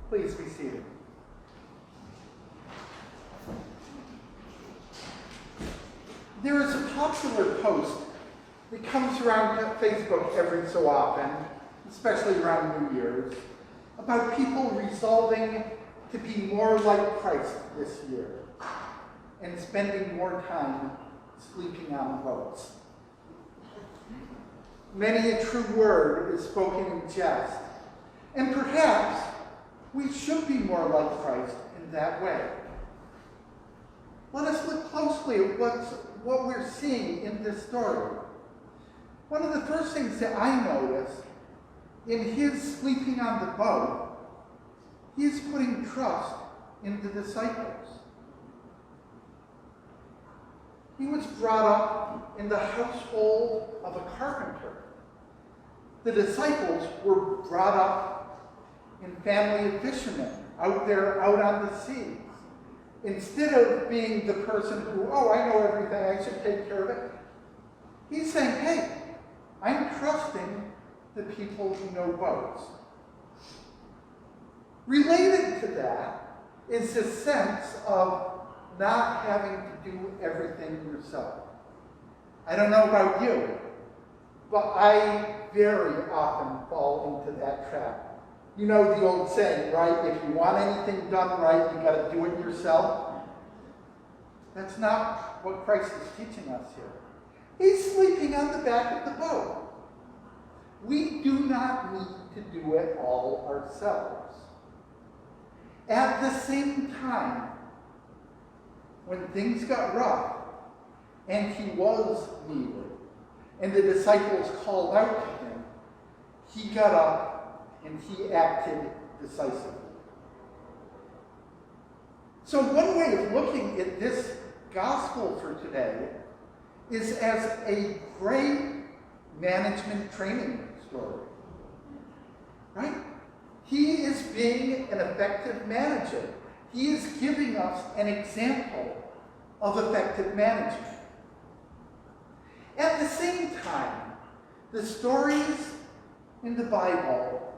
Please be seated. There is a popular post that comes around Facebook every so often, especially around New Year's, about people resolving to be more like Christ this year and spending more time sleeping on boats. Many a true word is spoken in jest, and perhaps we should be more like Christ in that way. Let us look closely at what we're seeing in this story. One of the first things that I noticed in his sleeping on the boat, he is putting trust in the disciples. He was brought up in the household of a carpenter. The disciples were brought up in family of fishermen, out there, out on the seas. Instead of being the person who, I know everything, I should take care of it, he's saying, hey, I'm trusting the people who know boats. Related to that is this sense of not having to do everything yourself. I don't know about you, but I very often fall into that trap. You know the old saying, right? If you want anything done right, you got to do it yourself. That's not what Christ is teaching us here. He's sleeping on the back of the boat. We do not need to do it all ourselves. At the same time, when things got rough, and he was needed, and the disciples called out to him, he got up and he acted decisively. So one way of looking at this gospel for today is as a great management training story. Right? He is being an effective manager. He is giving us an example of effective management. At the same time, the stories in the Bible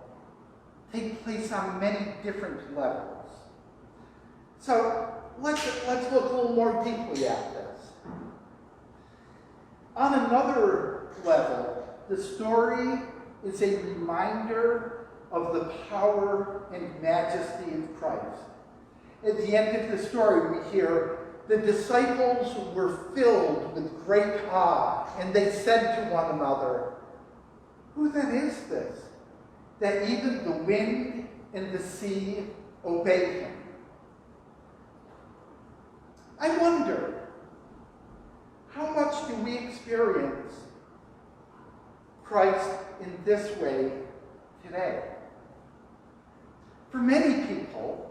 take place on many different levels. So let's look a little more deeply at this. On another level, the story is a reminder of the power and majesty of Christ. At the end of the story, we hear the disciples were filled with great awe, and they said to one another, "Who then is this, that even the wind and the sea obey him?" I wonder, how much do we experience Christ in this way today? For many people,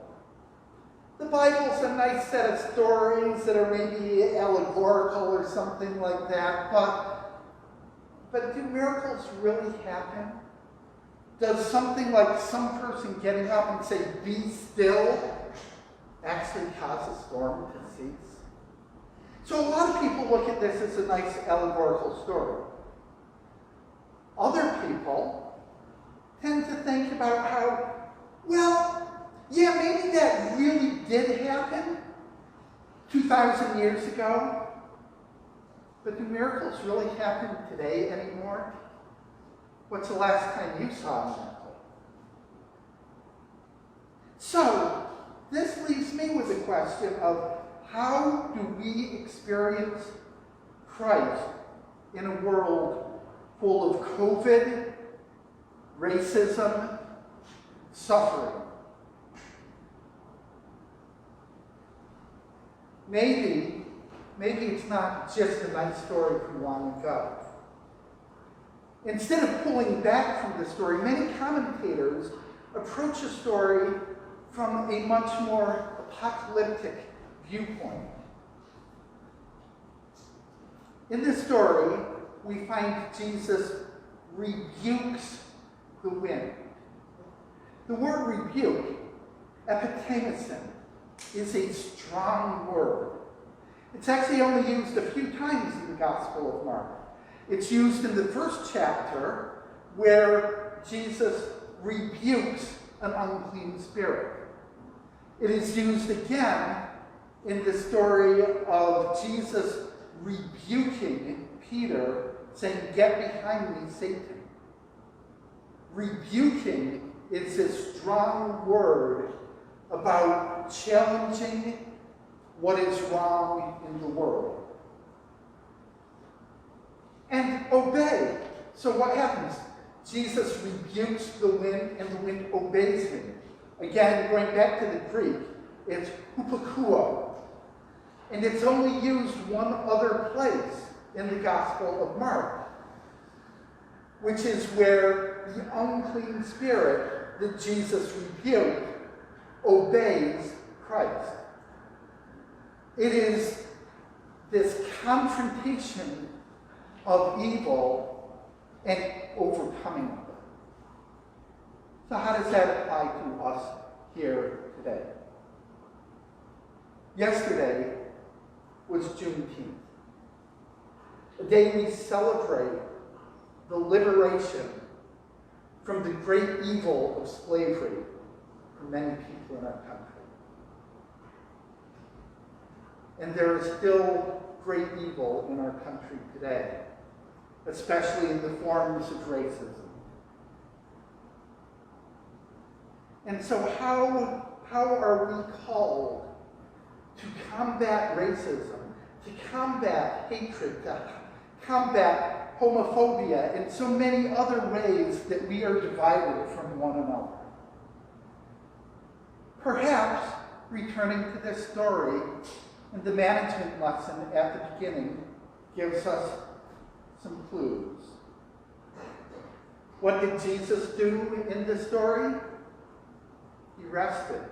the Bible's a nice set of stories that are maybe allegorical or something like that, but do miracles really happen? Does something like some person getting up and say, "Be still," actually cause a storm to cease? So a lot of people look at this as a nice allegorical story. Other people tend to think about how, yeah, maybe that really did happen 2,000 years ago, but do miracles really happen today anymore? What's the last time you saw a miracle? So, this leaves me with the question of how do we experience Christ in a world full of COVID, racism, suffering? Maybe it's not just a nice story from long ago. Instead of pulling back from the story, many commentators approach a story from a much more apocalyptic viewpoint. In this story, we find Jesus rebukes the wind. The word rebuke, epithemesin, is a strong word. It's actually only used a few times in the Gospel of Mark. It's used in the first chapter where Jesus rebukes an unclean spirit. It is used again in the story of Jesus rebuking Peter, saying, "Get behind me, Satan." Rebuking is a strong word about challenging what is wrong in the world. And obey. So what happens? Jesus rebukes the wind, and the wind obeys him. Again, going back to the Greek, it's hupakuo. And it's only used one other place in the Gospel of Mark, which is where the unclean spirit that Jesus rebuked obeys Christ. It is this confrontation of evil and overcoming of it. So how does that apply to us here today? Yesterday was Juneteenth, a day we celebrate the liberation from the great evil of slavery for many people in our country. And there is still great evil in our country today, especially in the forms of racism. And so how are we called to combat racism, to combat hatred, to combat homophobia, and so many other ways that we are divided from one another? Perhaps returning to this story and the management lesson at the beginning gives us some clues. What did Jesus do in this story? He rested.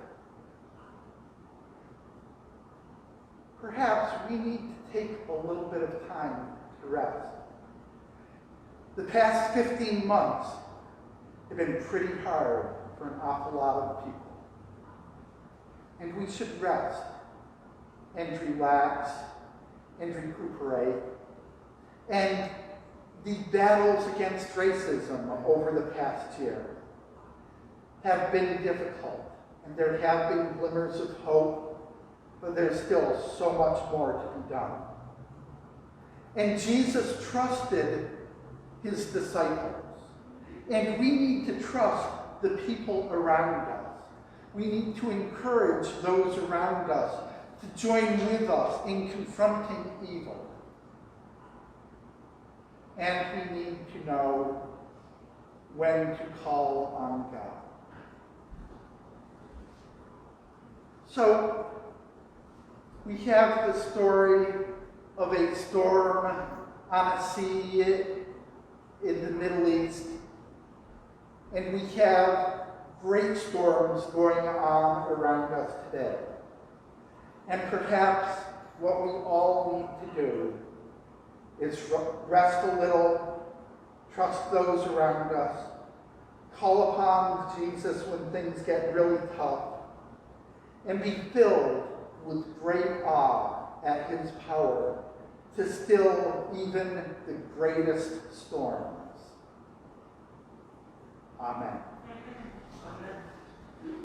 Perhaps we need to take a little bit of time to rest. The past 15 months have been pretty hard for an awful lot of people. And we should rest and relax and recuperate. And the battles against racism over the past year have been difficult, and there have been glimmers of hope, but there's still so much more to be done. And Jesus trusted his disciples, and we need to trust the people around us. We need to encourage those around us to join with us in confronting evil. And we need to know when to call on God. So, we have the story of a storm on a sea in the Middle East, and we have great storms going on around us today. And perhaps what we all need to do is rest a little, trust those around us, call upon Jesus when things get really tough, and be filled with great awe at his power to still even the greatest storms. Amen.